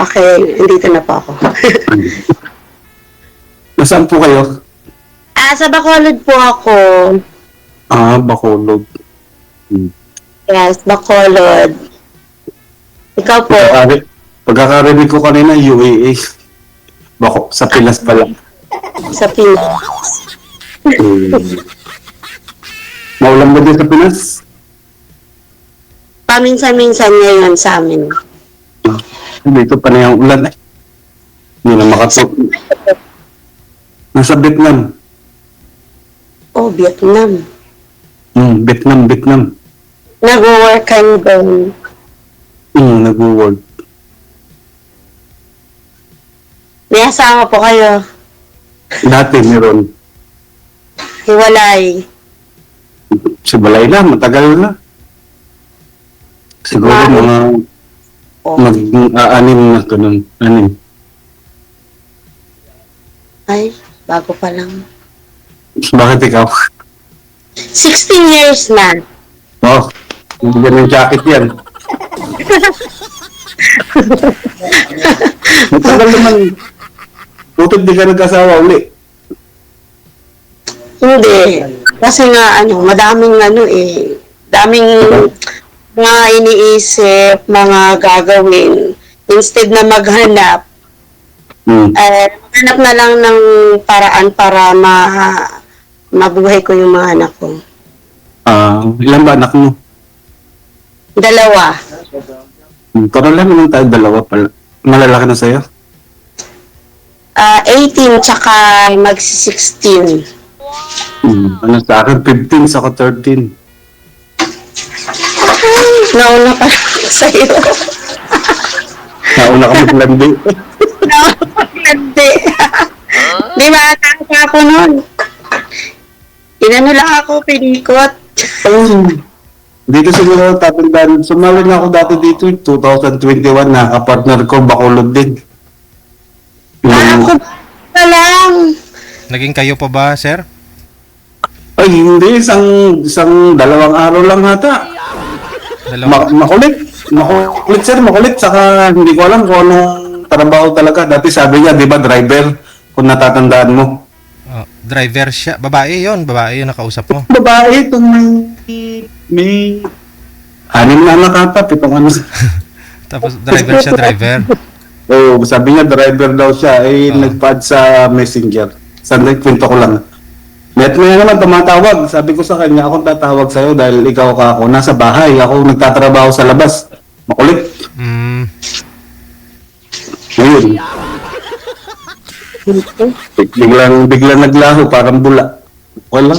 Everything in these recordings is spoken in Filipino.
Okay. Nandito na po ako. Nasaan po kayo? Sa Bacolod po ako. Bacolod. Yes, Bacolod. Ikaw po? Pagkakarinig ko kanina, UAA. Sa Pilas pala. Sa Pinas. Maulan ba din sa Pinas? Paminsan-minsan ngayon sa amin. Dito pa na yung ulan eh. Hindi na makatok. Nasa Vietnam. Oh, Vietnam. Vietnam. Nag-work kayo doon. Nag-work. May asawa po kayo. Dati meron. Hiwalay. Si Balay na, matagal na. Siguro mga mag-anim na ganun. Anim. Ay, bago pa lang. Bakit ikaw? 16 years na. Hindi ganun jacket yan. Matagal naman. Tutod di ka nag-asawa uli. Hindi. Kasi nga, madaming daming mga iniisip, mga gagawin. Instead na maghanap, maghanap na lang ng paraan para mabuhay ko yung mga anak ko. Ilan ba anak mo? 2. Parang lang naman tayo, 2 pala. Malalaki na sa'yo? 18 tsaka magsi-16. Sa akin, 15 saka 13. Nauna pa sa'yo. Nauna ka maglandi. Nauna pa maglandi. Di ba, nakaka ako nun. Inano lang ako, pinikot. Dito siguro tatandaan. Sumali na ako dati dito, 2021, nakapartner ko, Bacolod din. Ako pa lang. Naging kayo pa ba, sir? Ay, hindi. Isang 2 araw lang hata. Makulit, sir. Makulit. Saka hindi ko alam kung anong trabaho talaga. Dati sabi niya, di ba, driver? Kung natatandaan mo. Driver siya. Babae yon, babae yung nakausap mo. Babae, itong may 6 na anak ata, 7 ano. Tapos driver siya, driver. Sabi niya, driver daw siya. Nagpa-add sa Messenger. Sandali, kwento ko lang. Net mo naman tumatawag. Sabi ko sa kanya, akong tatawag sa'yo dahil ikaw ka ako. Nasa bahay. Ako nagtatrabaho sa labas. Makulit. Ngayon. Biglang naglaho. Parang bula. Okay lang.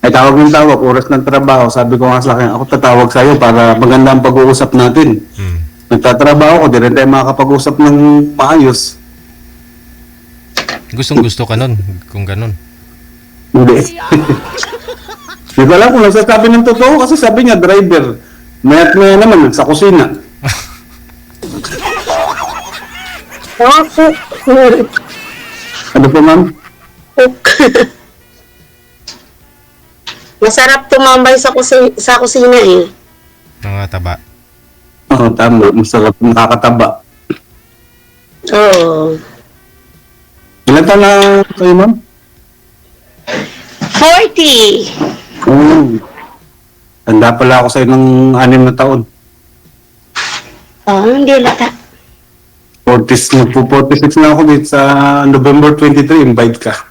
Ay tawag ng tawag. Oras ng trabaho. Sabi ko nga sa kanya, ako tatawag sa'yo para maganda ang pag-uusap natin. Nagtatrabaho ko. Di rin tayo makakapag-usap ng maayos. Gustong-gusto ka nun, kung ganun. Hindi. Di ba lang kung nagsasabi ng totoo kasi sabi niya driver. Mayat maya naman sa kusina. Ano po ma'am? Masarap tumambay sa kusina eh. Mga taba. Oo, tama. Masarap, nakakataba. Oo. Ilan taon na kayo ma'am? 40. Tanda pala ako sa'yo ng 6 na taon. Hindi lata. 46 na ako dito sa November 23, invite ka.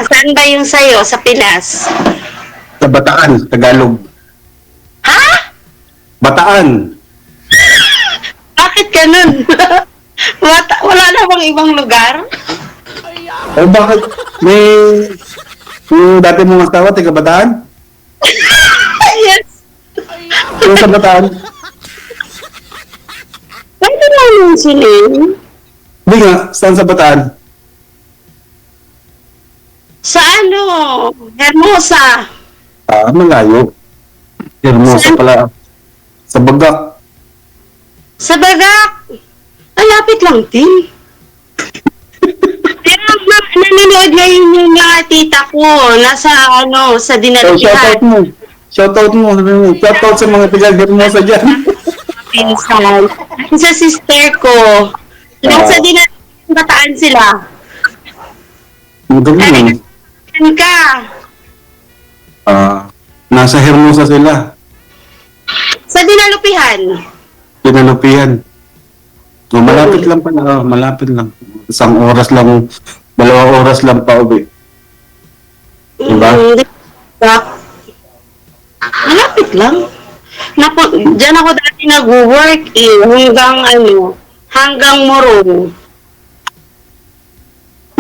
Saan ba yung sa'yo? Sa Pinas? Sa Bataan, Tagalog. Ha? Bataan. Bakit ganun? Wala na bang ibang lugar? Bakit? Yung dati mong asawa, taga Bataan? Yes. Yung sa Bataan? Pwede lang yung silin. Hindi nga, saan sa Bataan? Sa Hermosa. Malayo. Hermosa pala. Sa Bagak. Sa Bagak. Ay, lapit lang din. Pero nanonood ngayon yung mga tita ko. Nasa, sa Shoutout dinalakihan. mo. Shoutout mo. Shoutout sa mga taga-Hermosa dyan. Pinsan. Sa sister ko. Nasa Bataan sila. Ang galing. Saan ka? Nasa Hermosa sila. Sa Dinalupihan. Pinalupian. Malapit lang pala. Malapit lang. 1 oras lang. 2 oras lang pa uwi. Diba? Malapit lang. Diyan ako dati nag-work hanggang Morong.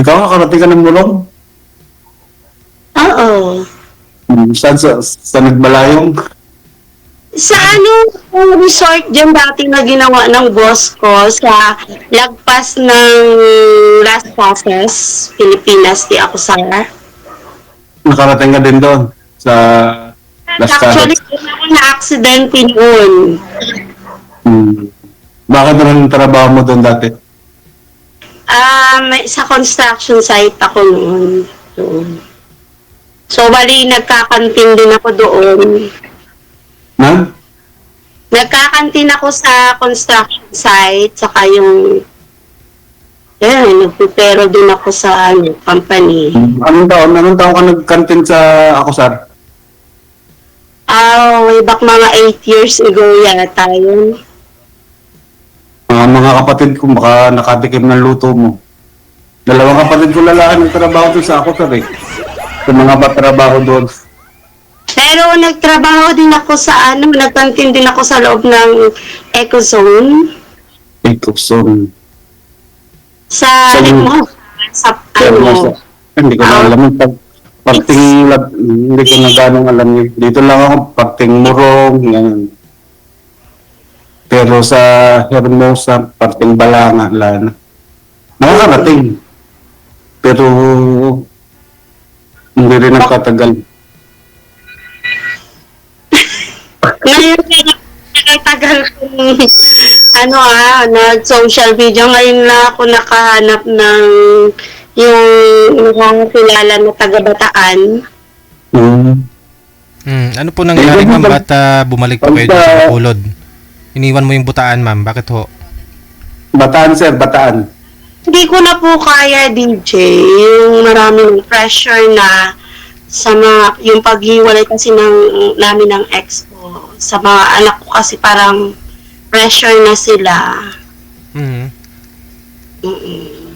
Ikaw, kakarating ka ng Mulong? Oo. Saan sa Nagbalayong? Sa yung resort dyan dati na ginawa ng boss ko sa lagpas ng Las Casas, Pilipinas, di ako Sara. Nakarating ka din doon sa Las Actually, Casas. doon ako na-accident noon. Bakit naman yung trabaho mo doon dati? Sa construction site ako noon. So, bali, nagkakantin din ako doon. Nagkakantin ako sa construction site, saka nagpipero din ako sa company. Anong taon ka nagkantin sa Akosar? Way back mga 8 years ago yata yun. Mga kapatid ko, baka nakatikim ng luto mo. 2 kapatid ko lalaki nagtrabaho doon sa Akosar eh. Sa mga patrabaho doon. Pero nagtrabaho din ako sa nagkantin din ako sa loob ng Ecozone. Ecozone. Sa Hermosa. Hindi ko na alam yung hindi ko na ganong alam yun. Dito lang ako, parting Morong, yan. Pero sa Hermosa, parting Balanga, Lana. Nakakarating. Pero hindi rin nagkatagal. Ngayon nagtagal kong nag-social media. Ngayon na ako nakahanap ng yung nakakilala na taga-Bataan. Ano po nangyari, ma'am? Ba't bumalik po kayo dito sa Bacolod? Iniwan mo yung Butaan, ma'am. Bakit ho? Bataan, sir. Bataan. Hindi ko na po kaya, DJ. Yung maraming pressure na sa yung paghiwalay kasi namin ng ex ko. Sa mga anak ko kasi parang pressure na sila.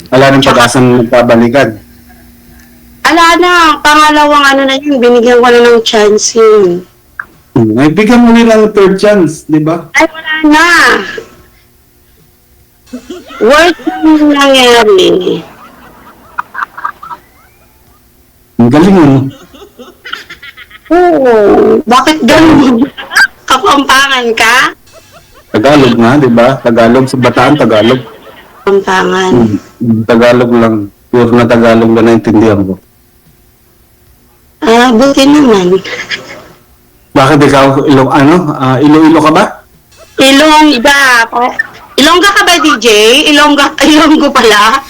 Wala nang pag-asang magpabalikan. Ala na, pangalawang na yun, binigyan ko na ng chance yun. Ay, bigyan mo nilang 3rd chance, di ba? Ay, wala na. Worst yung nangyari. Ang galing mo. Oo. Bakit ganun? Kapampangan ka? Tagalog nga, di ba? Tagalog sa Bataan, Tagalog. Kapampangan. Tagalog lang. Pure na Tagalog na naintindihan ko. Buti naman. Bakit ikaw, Iloilo ka ba? Ilongga. Ilongga ka ba, DJ? Ilonggo pala?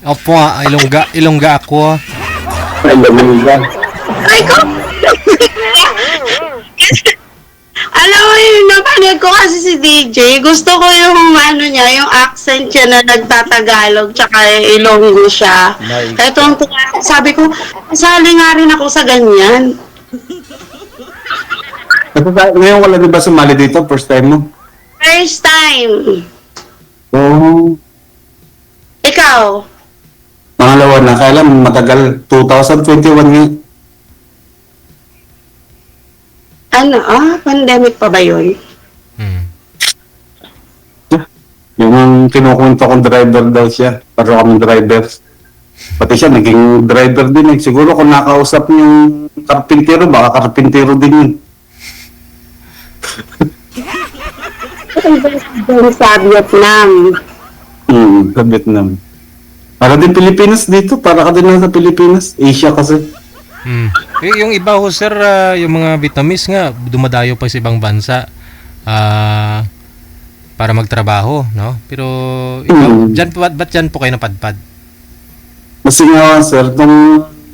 Opo, Ilongga ako. Ilongga. Ay ko! Alam mo yung napanood ko kasi si DJ, gusto ko yung yung accent niya na nagtatagalog tsaka Ilonggo siya. Kaya sabi ko, sali nga rin ako sa ganyan. Ngayon wala di ba sumali dito? First time mo? First time. Oo. Ikaw? Pangalawa na. Kaya lang matagal. 2021 nga. Pandemic pa ba yun? Yung kinukwento kong driver daw siya. Pero kaming drivers. Pati siya naging driver din eh. Siguro kung nakausap yung karpintero, baka karpintero din yun. Sa Vietnam. Sa Vietnam. Para din Pilipinas dito. Para ka din lang sa Pilipinas. Asia kasi. Yung iba ho, sir, yung mga Vietnamese nga, dumadayo pa sa ibang bansa para magtrabaho, no? Pero ikaw, ba't dyan po kayo napadpad? Kasi nga, sir,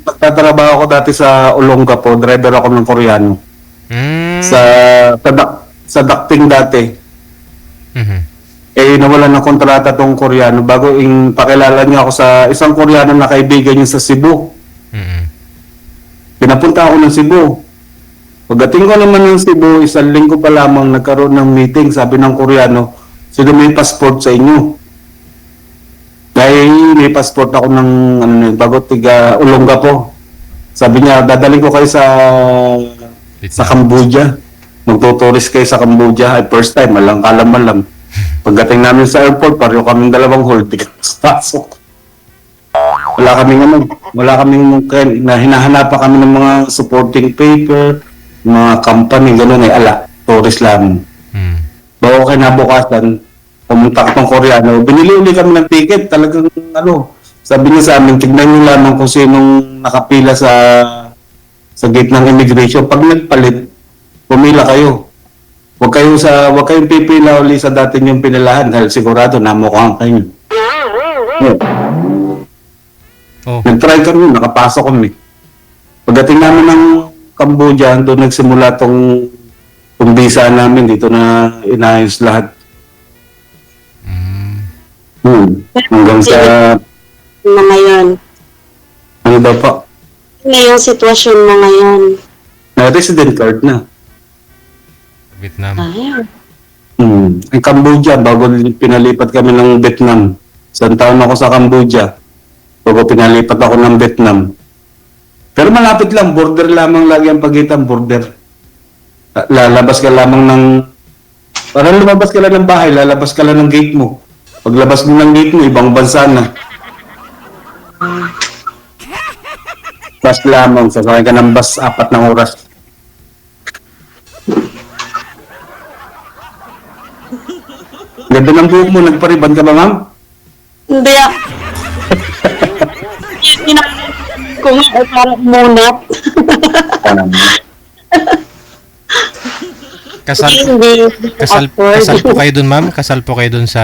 nagtatrabaho ako dati sa Olongapo, driver ako ng Koreano. Mm. Sa ducting dati. Mhm. Eh, nawalan ng kontrata tong Koreano bago pakilala niya ako sa isang Koreano na kaibigan niya sa Cebu. Mhm. Pinapunta ako ng Cebu. Pagdating ko naman ng Cebu, isang linggo pa lamang nagkaroon ng meeting. Sabi ng Koreano, sino may passport sa inyo? Dahil may passport ako ng bago tiga Olongapo. Sabi niya, dadaling ko kayo sa Cambodia. Magtuturist kayo sa Cambodia. Ay, first time, malang kalam. Pagdating namin sa airport, pareho kaming dalawang hold ticket sa pasok. Wala kaming na hinahanapan kami ng mga supporting paper, mga company, gano'n ay tourist lang. Mm. Bago kinabukasan, pumunta ka ng Koreano, binili uli kami ng ticket, talagang sabi niya sa amin, tignan niyo lamang kung sinong nakapila sa gate ng immigration. Pag nagpalit, pumila kayo. Huwag kayong pipila uli sa dati niyong pinilahan dahil sigurado namukhang kayo. Oh. Nag-try kami, nakapasok kami. Pagdating namin ng Cambodia, doon nagsimula tong visa namin, dito na inayos lahat. Hanggang sa, Na ngayon. ano daw pa, Ngayong sitwasyon mo ngayon. na resident card na. Vietnam. Ayun. Ang Cambodia, bago pinalipat kami ng Vietnam. Isang taon ako sa Cambodia. Bago pinalipat ako ng Vietnam. Pero malapit lang, border lamang lagi ang pagitan, border. Lalabas ka lamang parang lumabas ka lang ng bahay, lalabas ka lang ng gate mo. Paglabas mo ng gate mo, ibang bansa na. Bus lamang, sasakay ka ng bus, 4 na oras. Ganda ng buhok mo, nagpariban ka ba, ma'am? Hindi ah. Ko nga ay parang munat. Kasal po kayo dun, ma'am? Kasal po kayo dun sa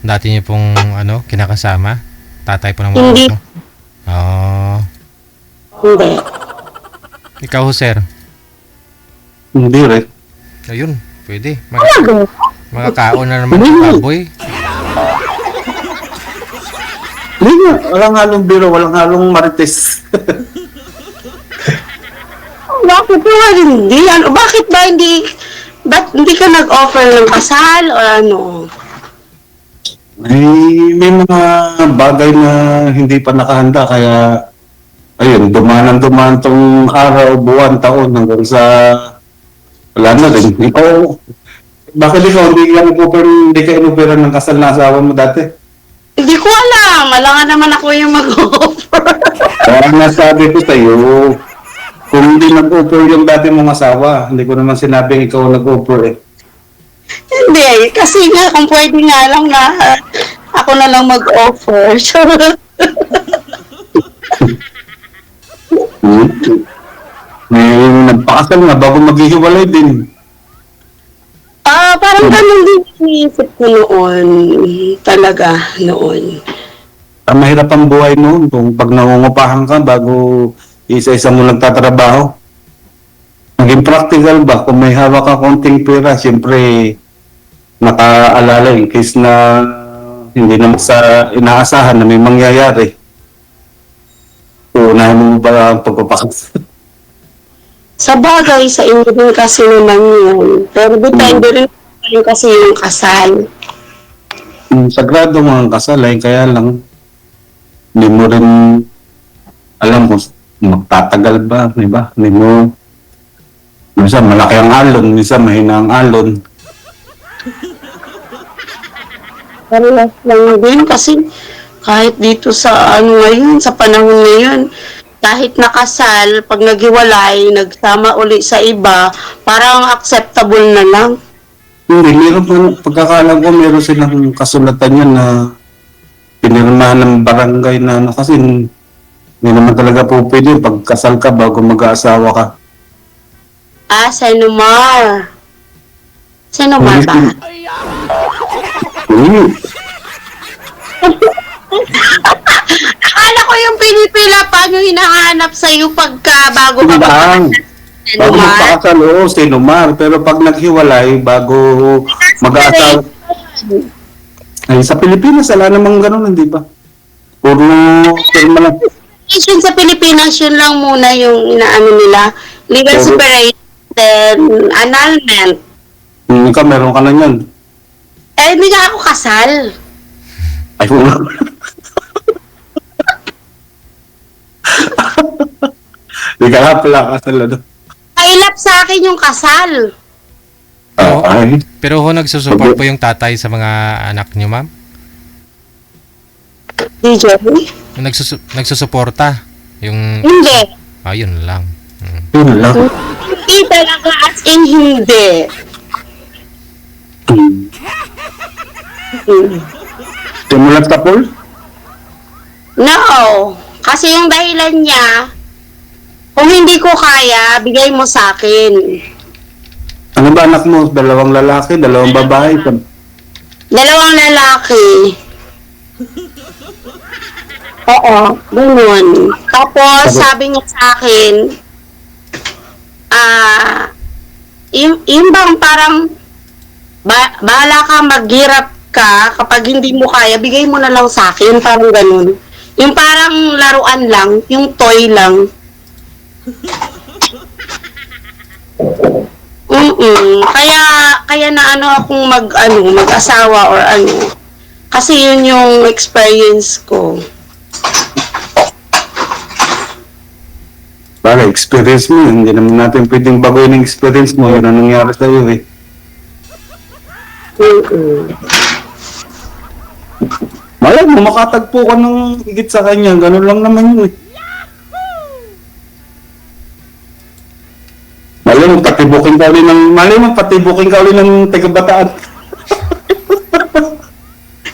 dati niyo pong kinakasama? Tatay po ng mga Hindi. mo? Oh. Hindi. Ikaw, sir? Hindi rin. Ayun, pwede. Talaga? Mga kaon na naman ng baboy. Hindi nga, walang halong biro, walang halong marites. Bakit ba hindi? Bakit ba hindi ka nag-offer ng kasal o ano? May mga bagay na hindi pa nakahanda, kaya ayun, dumaan tong araw, buwan, taon, hanggang sa wala na rin. Bakit hindi ka inuperan ng kasal na asawa mo dati? Hindi ko alam. Alangan naman ako yung mag-offer. Kaya nasabi ko sa'yo, kung hindi nag-offer yung dati mong asawa, hindi ko naman sinabing ikaw nag-offer eh. Hindi. Kasi nga, kung pwede nga lang na ako na lang mag-offer. So, May nagpakasal nga bago maghihiwalay din. parang ganun din iniisip ko noon. Talaga, noon. Ang mahirap ang buhay noon kung pag nangungupahan ka bago isa-isa mo nagtatrabaho. Naging practical ba? Kung may hawak ka konting pera, siyempre nakaalala in case na hindi naman sa inaasahan na may mangyayari. So, unahin mo ba ang pagpapakasal? Sa bagay, sa inyo din kasi naman yun. Pero depende rin kasi yung kasal. Sagrado mga kasal eh, kaya lang hindi mo rin alam kung magtatagal ba, di ba? Hindi mo, minsan malaki ang alon, minsan mahina ang alon. Parehas lang din kasi kahit dito sa ngayon, sa panahon ngayon, kahit nakasal, pag naghiwalay, nagsama uli sa iba, parang acceptable na lang. Hindi, meron po, pagkakalam ko, meron silang kasulatan yan na pinirmahan ng barangay na kasi hindi naman talaga po pwede pagkasal ka bago mag-aasawa ka. Senomar. Senomar ba? Hmm. Akala ko yung pinipila, paano hinahanap sa'yo pagka bago ka Lang. Bago Sinumar? magpakasal, oo, sinumar. Pero pag naghiwalay, bago mag-aasal, ay sa Pilipinas, wala namang ganun, hindi ba? Puro firma lang. Yun sa Pilipinas, yun lang muna yung inaano nila. Legal Pero- separation, then annulment. Ikaw, meron ka na yan. Eh, hindi nga ako kasal. Ay, wala. Hindi ka nga pala kasal, ano? Kailap sa akin yung kasal. Oo. Ay, Pero ho, nagsusupport po yung tatay sa mga anak niyo, ma'am? DJ? Nagsusuporta. Yung... Hindi. Yun lang. yun lang. Hindi talaga as in hindi. Simulat ka, Paul? No. Kasi yung dahilan niya, kung hindi ko kaya, bigay mo sa akin. Ano ba anak mo? Dalawang lalaki, dalawang babae. Dalawang lalaki. Oo, ganun. Tapos, sabi niya sa akin, yung bang parang, bahala ka, maghirap ka, kapag hindi mo kaya, bigay mo na lang sa akin, parang ganun. Yung parang laruan lang, yung toy lang. Kaya na ano akong mag-asawa or ano. Kasi yun yung experience ko. Para experience mo, hindi naman natin pwedeng baguhin ang experience mo. Yun ang nangyari sa'yo eh. Malay mo, makatagpo ka ng higit sa kanya. Ganun lang naman yun eh. Malay mo, patibukin ka ulit ng taga-Bataan.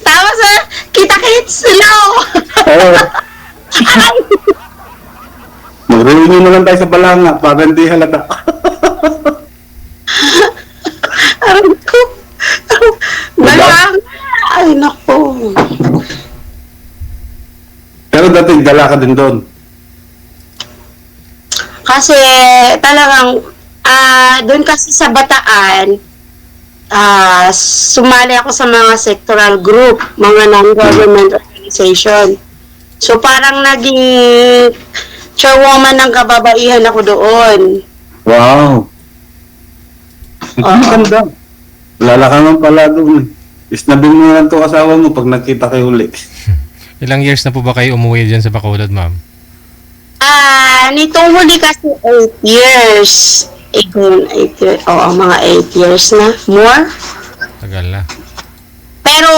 Tapos, kita-kits sila. Oo. Mag-reunion na lang tayo sa Balanga para hindi halata. Aray ko. Balang. Ay, naku. Pero dati dala ka din doon. Kasi talagang doon kasi sa Bataan, sumali ako sa mga sectoral group, mga non-government organization. So parang naging chairwoman ng kababaihan ako doon. Wow. Ang ganda. Lala ka naman pala doon. Isnabing mo lang ito asawa mo pag nakita kayo ulit. Ilang years na po ba kayo umuwi dyan sa Bacolod, ma'am? Nitong huli kasi 8 years. 8 years. Oo, mga 8 years na. More. Tagal na. Pero,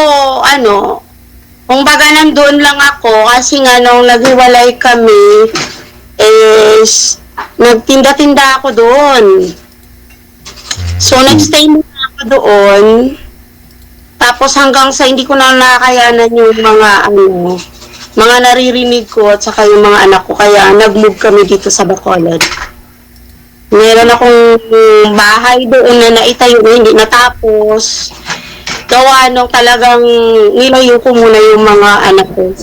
kung baga nandun lang ako, kasi nga nung naghiwalay kami, is, nagtinda-tinda ako doon. So, nagstay muna ako doon. Tapos hanggang sa hindi ko na nakakayanan yung mga naririnig ko at saka yung mga anak ko. Kaya nag-move kami dito sa Bacolod. Meron akong bahay doon na naitayo na hindi natapos. Gawa nung talagang nilayo ko muna yung mga anak ko.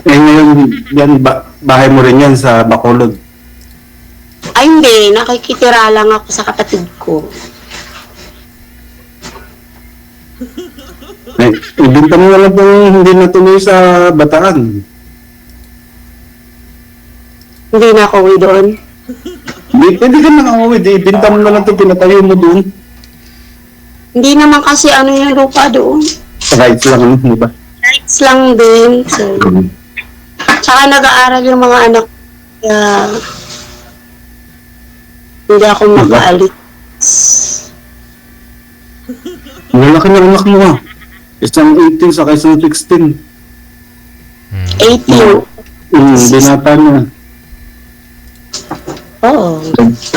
Eh ngayon, yan, bahay mo rin yan sa Bacolod. Ay hindi, nakikitira lang ako sa kapatid ko. Eh, ibinta mo na lang kung hindi natuloy sa Bataan. Hindi na ako uwi doon. Pwede ka na uuwi, ibinta mo na lang ito, pinatayo mo doon. Hindi naman kasi yung lupa doon. Rights lang, di ba? Rights lang din. So, tsaka nag-aaral yung mga anak ko. Kaya, hindi ako makaalis. Malaki na anak mo ah. Isang 18 sa isang 16. 18. Binata niya. Oo.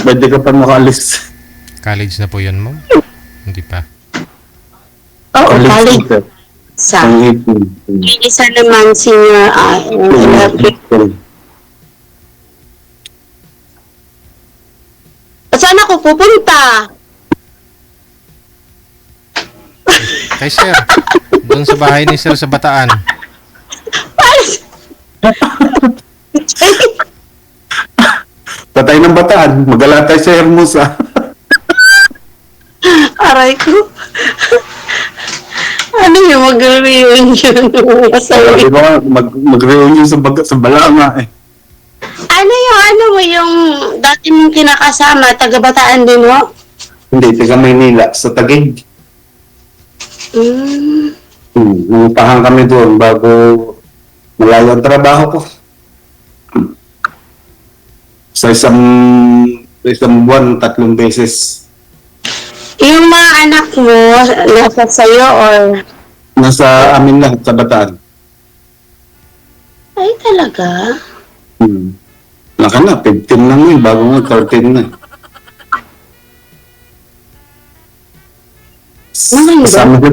Pwede ka pa makaalis. College na po yun, ma'am? Hindi pa. Oo, college. Isa. Ang 18. Yung isa naman senior electric. Saan ako pupunta? Kay sir, doon sa bahay ni sir sa Bataan. Patay ng Bataan, magalatay sa Hermosa. Aray ko. Ano yung mag-reunion? Masaya. Sabi ko nga, mag-reunion sa Balanga eh. Ano mo yung dati mong kinakasama, taga-Bataan din mo? Hindi, taga Maynila, sa Taguig. Nangutahan kami doon bago malayo ang trabaho ko. Sa isang buwan, 3 beses. Yung mga anak mo, nasa sa'yo or... Nasa amin lang, sa Bataan. Ay, talaga? Laka na, 15 lang yun, bago nga 13 na. Maganda. Kasama ko.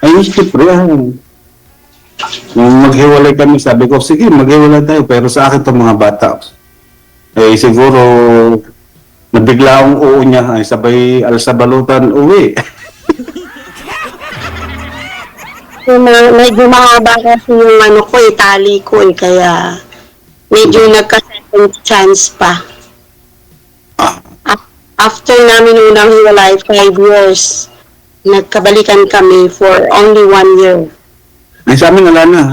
Ayun, siyempre, nung maghiwalay kami, sabi ko, sige, maghiwalay tayo, pero sa akin itong mga bata. Eh, siguro, nabigla akong oo niya, ay sabay alsabalutan, uwi. Medyo mahaba kasi yung ano ko, tali ko kaya medyo nagka-second chance pa. After namin unang hiwalay, 5 years, nagkabalikan kami for only 1 year. Ay, sa amin, wala na.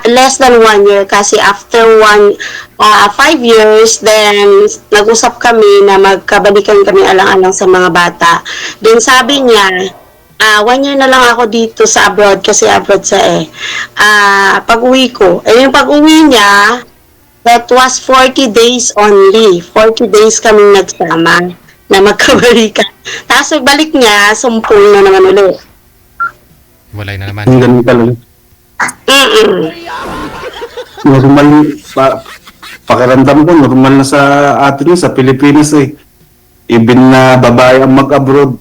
Less than 1 year kasi after 5 years, then nag-usap kami na magkabalikan kami alang-alang sa mga bata. Then sabi niya, 1 year na lang ako dito sa abroad kasi abroad sa pag-uwi ko. Yung pag-uwi niya, that was 40 days only. 40 days kaming nagsama na magkabalikan. Tapos balik niya, sumpul na naman ulit. Walay na naman. Ang ganun talaga. Normal, pakiramdam ko, normal na sa atin sa Pilipinas eh. Even na babae ang mag-abroad.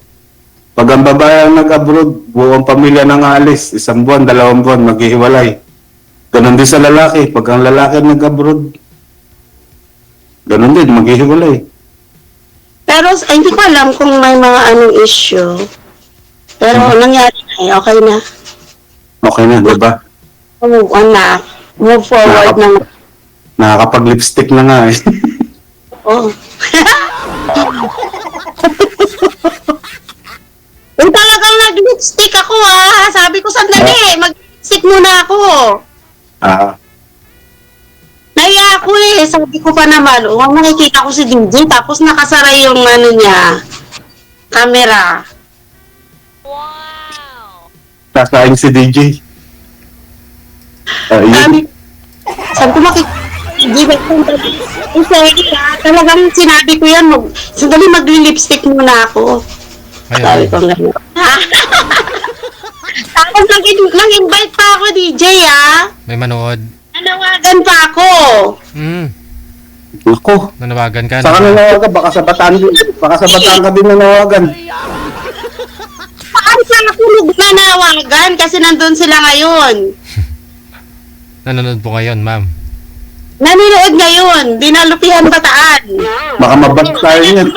Pag ang babae ang nag-abroad, buong pamilya nang alis, 1 buwan, 2 buwan, maghihiwalay. Ganon din sa lalaki. Pag ang lalaki nag-abroad, ganon din, maghihiwalay. Pero hindi ko alam kung may mga anong issue. Pero nangyari na okay na. Okay na, di ba? Move on na. Move forward na. Nakakapag-lipstick na nga eh. Oh. Kung talagang nag-lipstick ako sabi ko sandali, mag-lipstick muna ako. Naiya ako sabi ko pa naman, makikita ko si DJ, tapos nakasara yung ano niya, camera. Sasaing si DJ. Sabi ko makikita si DJ, talagang sinabi ko yan, sandali mag-lipstick muna ako. Sabi ko gano'n. Tapos nag-invite pa ako DJ May manood. Nanawagan pa ako. Ako. Nanawagan ka. Saka nanawagan, baka sa Bataan ka din nanawagan. Saan pa ako nanawagan? Kasi nandun sila ngayon. Nanonood po ngayon, ma'am. Nanonood ngayon. Dinalupihan Bataan. Baka mabas tayo niyan.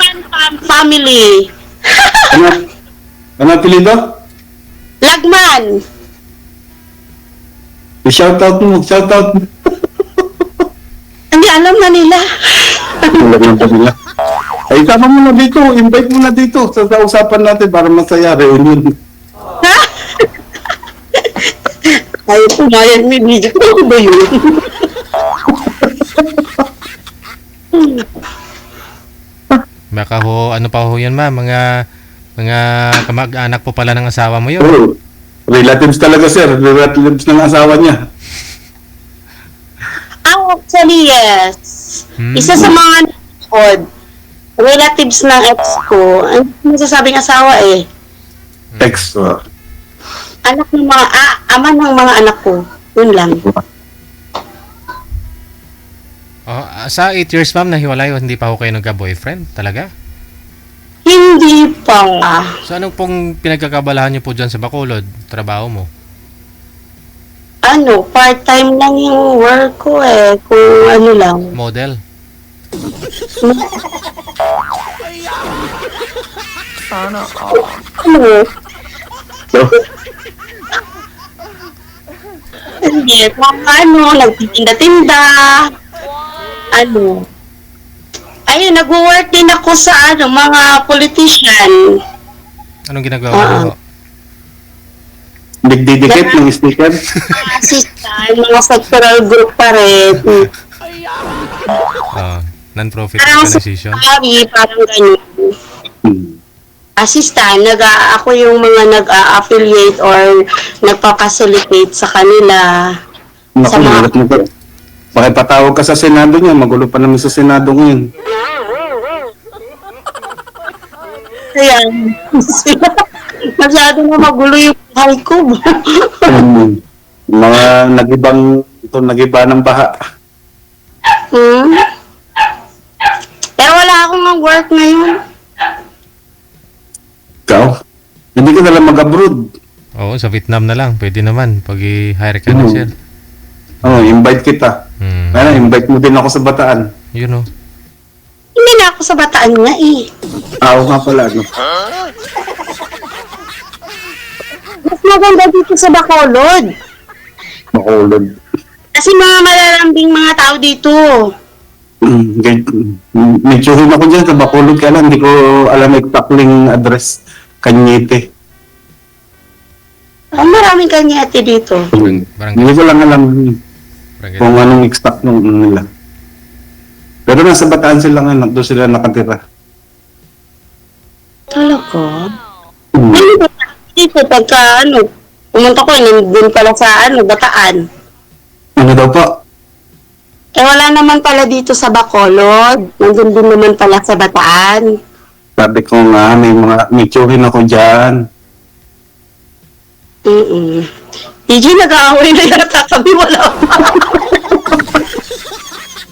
Family. Ano apelido? Lagman. Shoutout mo. Hindi, alam na nila. Alam na nila. Ay, sama mo na dito. Invite mo na dito sa usapan natin para masaya. Reunion. Ay, pumayag may video. Ano ba yun? Baka ho, ano pa ho yan, ma'am? Mga kamag-anak po pala ng asawa mo yun. Oh, relatives talaga, sir. Relatives ng asawa niya. Actually, yes. Isa sa mga relatives ng ex ko, ano masasabing asawa Ex. Anak ng mga, ama ng mga anak ko. Yun lang. Sa 8 years, ma'am, nahiwalay o hindi pa ho kayo nagka-boyfriend? Talaga? Hindi pa. So, anong pong pinagkakabalahan niyo po dyan sa Bacolod? Trabaho mo? Part-time lang yung work ko kung ano lang. Model? Ano? Hindi, nagtitinda-tinda. ano, ayun, nag-work din ako sa ano, mga politician. Anong ginagawa mo? Nagdidikit ng sticker. Assistant, mga sectoral group pa rin. Non-profit Parang organization. parang ganyan. Hmm. Assistant, ako yung mga nag-affiliate or nagpapacilitate sa kanila. Naku, Sa mga- malat mo pa. Pakipatawag ka sa Senado niya, magulo pa naman sa Senado ngayon. Kaya, masyado na magulo yung buhay ko. Mga nagiba ng baha. Hmm? Pero wala akong work ngayon. Ikaw? Hindi ka nalang mag-abroad. Oo, sa Vietnam na lang. Pwede naman. Pag i-hire ka na, sir. Invite kita. Kaya invite mo din ako sa Bataan. Yun o. Hindi na ako sa Bataan nga eh. Oo nga pala, no? Mas maganda dito sa Bacolod. Makulod. Kasi mga malalambing mga tao dito. May tsuhin ako dyan sa Bacolod ka lang. Hindi ko alam exactly address. Kanyete. Ang maraming kanyate dito. Barangay. Hindi ko lang alam Barangay. kung anong exact nung nila. Pero nasa Bataan sila nga, doon sila nakatira. Talaga? Hmm. Ano ba dito pagka pumunta ko, nandun pala sa Bataan. Ano daw po? Eh wala naman pala dito sa Bacolod. Nandun din naman pala sa Bataan. Sabi ko nga, may tsuhin ako dyan. DJ, nag-aaway na yata kami, wala pa.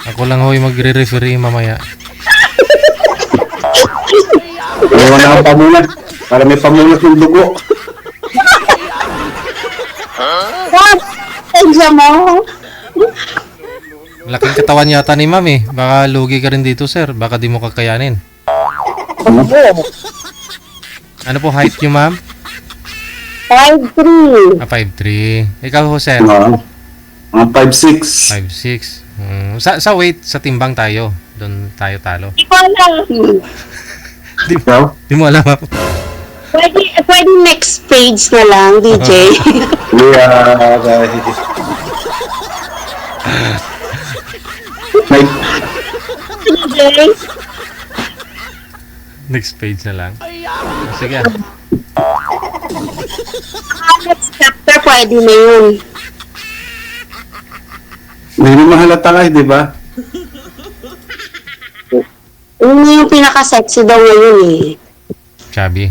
Ako lang ho yung magre-referee mamaya. Ewan na ang pamulat. Para may pamulat ng dugo. What? Tensya mo? Laking katawan yata ni ma'am eh. Baka lugi ka rin dito, sir. Baka di mo kakayanin. Ano po height nyo, ma'am? 5'3". 5'3". Ikaw ho, sir? Mga 5'6". 5'6". Sa weight, sa timbang tayo. Doon tayo talo. Hindi ko alam. Ikaw? Di mo alam, ma'am. Pwede next page na lang, DJ. Yeah, DJ? Next page na lang. Sige. Next chapter, pwede na yun. Hindi mo mahalata ka, di ba? Yun yung pinaka-sexy daw ngayon eh. Chubby.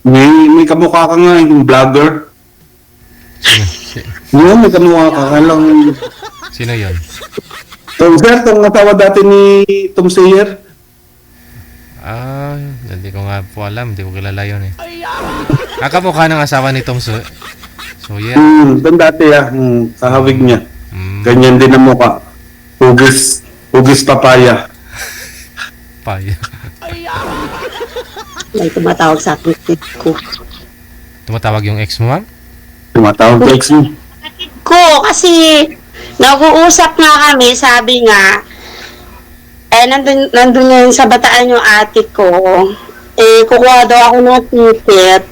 May kamukha ka nga, yung vlogger. Sino, May kamukha ka lang. sino yun? Tom Sir, itong natawa dati ni Tom Sayer. Hindi ko nga po alam. Hindi ko kilala yun eh. Kamukha ng asawa ni Tom Sawyer. Doon dati kahawig niya. Mm, Ganyan din ang mukha. Hugis papaya. Paya. May tumatawag sa akin ko. Tumatawag yung ex mo, ma'am? Tumatawag ka ex mo. Ko, kasi nag-uusap nga kami, sabi nga, nandun yun sa Bataan yung ate ko, kukuha daw ako ng ticket.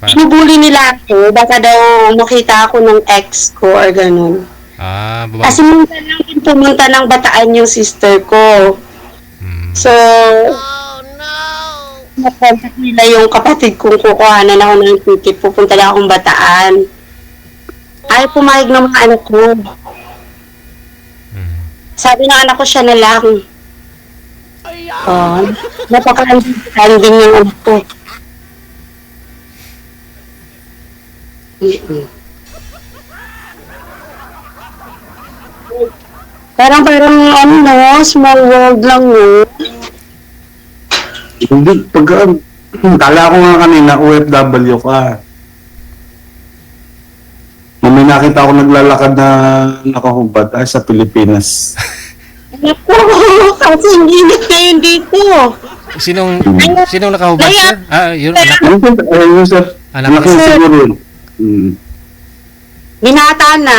Binubuli nila ako, baka daw makita ako ng ex ko or ganun. Babae. Kasi minsan lang din pumunta ng Bataan yung sister ko. So, nakontak nila yung kapatid kong kukuhanan ako ng ticket, pupunta lang akong Bataan. Ayaw pumayag ng mga anak ko. Sabi ng anak ko, siya na lang. Napaka-landing yung anak ko. Parang small world lang yun. Hindi, kala ko nga kanina, OFW ka. May nakita ako naglalakad na nakahubad sa Pilipinas. Naku, kasi hindi na ngayon dito. Sinong nakahubad, sir? Yun, anak. Ayun, sir. Anak Anak ko. yun siguro yun. Binata na.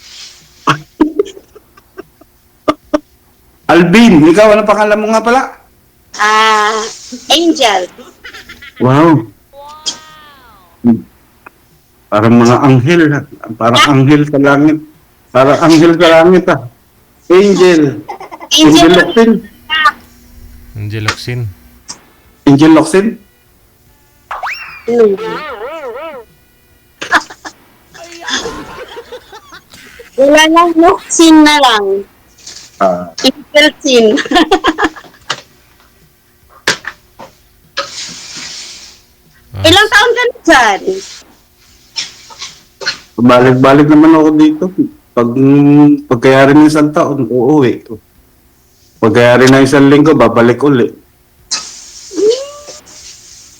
Alvin, ikaw, ano pangalan mo nga pala? Angel. Wow. Parang mga anghel. Parang anghel sa langit. Parang anghel sa langit ah. Angel. Angel Locsin. Angel Locsin. Angel Locsin? Wala lang, Locsin na lang. Ah. Angel. Ilang taon ka na dyan? Balik-balik naman ako dito. Pagkayari ng isang taon, uuwi. Pagkayari ng isang linggo, babalik uli.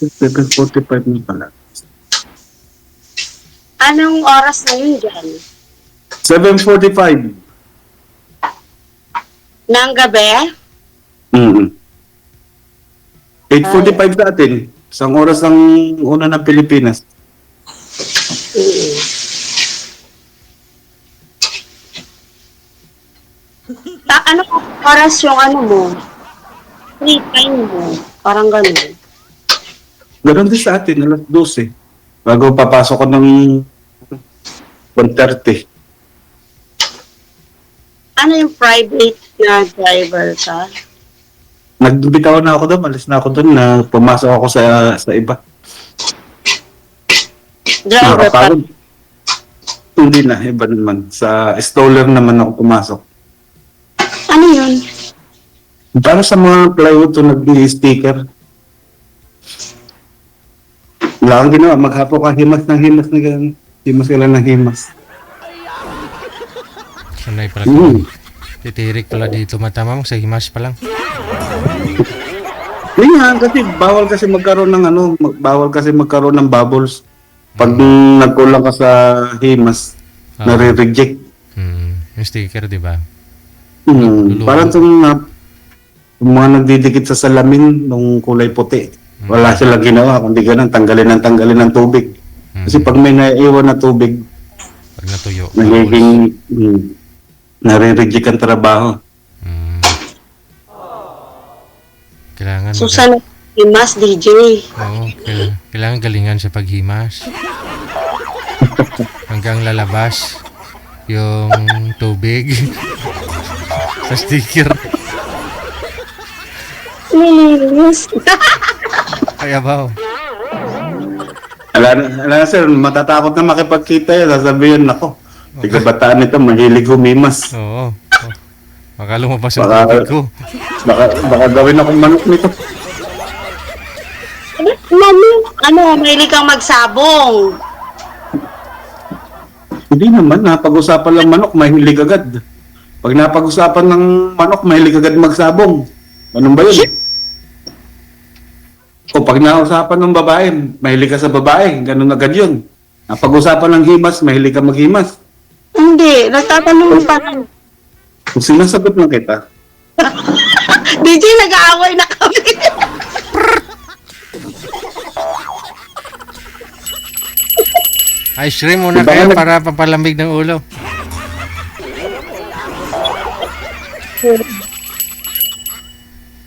7:45 na pala. Anong oras na yun dyan? 7:45. Nang gabi? 8:45 sa atin. Isang oras ang una ng Pilipinas. Ano oras yung ano mo? Free time mo? Parang ganun. Ganon din sa atin, alas 12. Bago papasok ko ng 1:30. Ano yung private na driver ka? Nagbitaw na ako doon, alis na ako doon na pumasok ako sa iba. Driver pa. Nakakapagod. Hindi na, iba naman. Sa stoller naman ako pumasok. Ano yun? Para sa mga plywood to nag-sticker. Wala kang ginawa, maghapo ka himas ng himas na gano'n. Himas ka lang ng himas. Sanay pala ito. Titirik pala dito mata ma'am, sa himas pa lang. Yun nga, kasi bawal kasi magkaroon ng bawal kasi magkaroon ng bubbles. Pag nagkulang ka sa himas, nare-reject. Yung sticker, di ba? Parang itong mga nagdidikit sa salamin ng kulay puti. Wala silang ginawa, kundi ganun, tanggalin ng tubig. Kasi pag may naiiwan na tubig, Pag natuyo. nagiging nare-reject ang trabaho. Kailangan Susan Himas, DJ. Oo, kailangan galingan sa paghimas. Hanggang lalabas yung tubig sa sticker. Nilinis. Kaya ba? Alam sir, matatakot na makipagkita yan. Sasabihin, nako, tigabataan nito, mahilig humimas. Oo. Baka lumabas ang Baka- tubig ko. Baka gawin akong manok nito. Mami, mahilig kang magsabong. Hindi naman, napag-usapan lang manok, mahilig agad. Pag napag-usapan ng manok, mahilig agad magsabong. Anong ba yun? O pag nausapan ng babae, mahilig ka sa babae, ganun agad yun. Napag-usapan ng himas, mahilig ka maghimas. Hindi, nagtatanong pa. Kung sinasagot lang kita, DJ, nag-aaway na kami. Ice cream muna Diba kayo nag- para pampalamig ng ulo.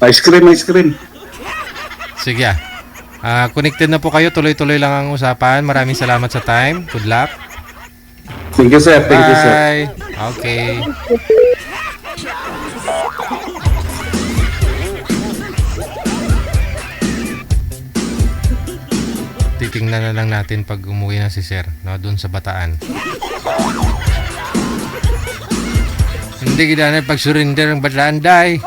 ice cream, ice cream. Sige ah. Connected na po kayo. Tuloy-tuloy lang ang usapan. Maraming salamat sa time. Good luck. Thank you, sir. Thank you, sir. Bye. Okay. Titingnan na lang natin pag umuwi na si Sir, no, doon sa Bataan. Hindi gina na pag-surrender ang Bataan, day.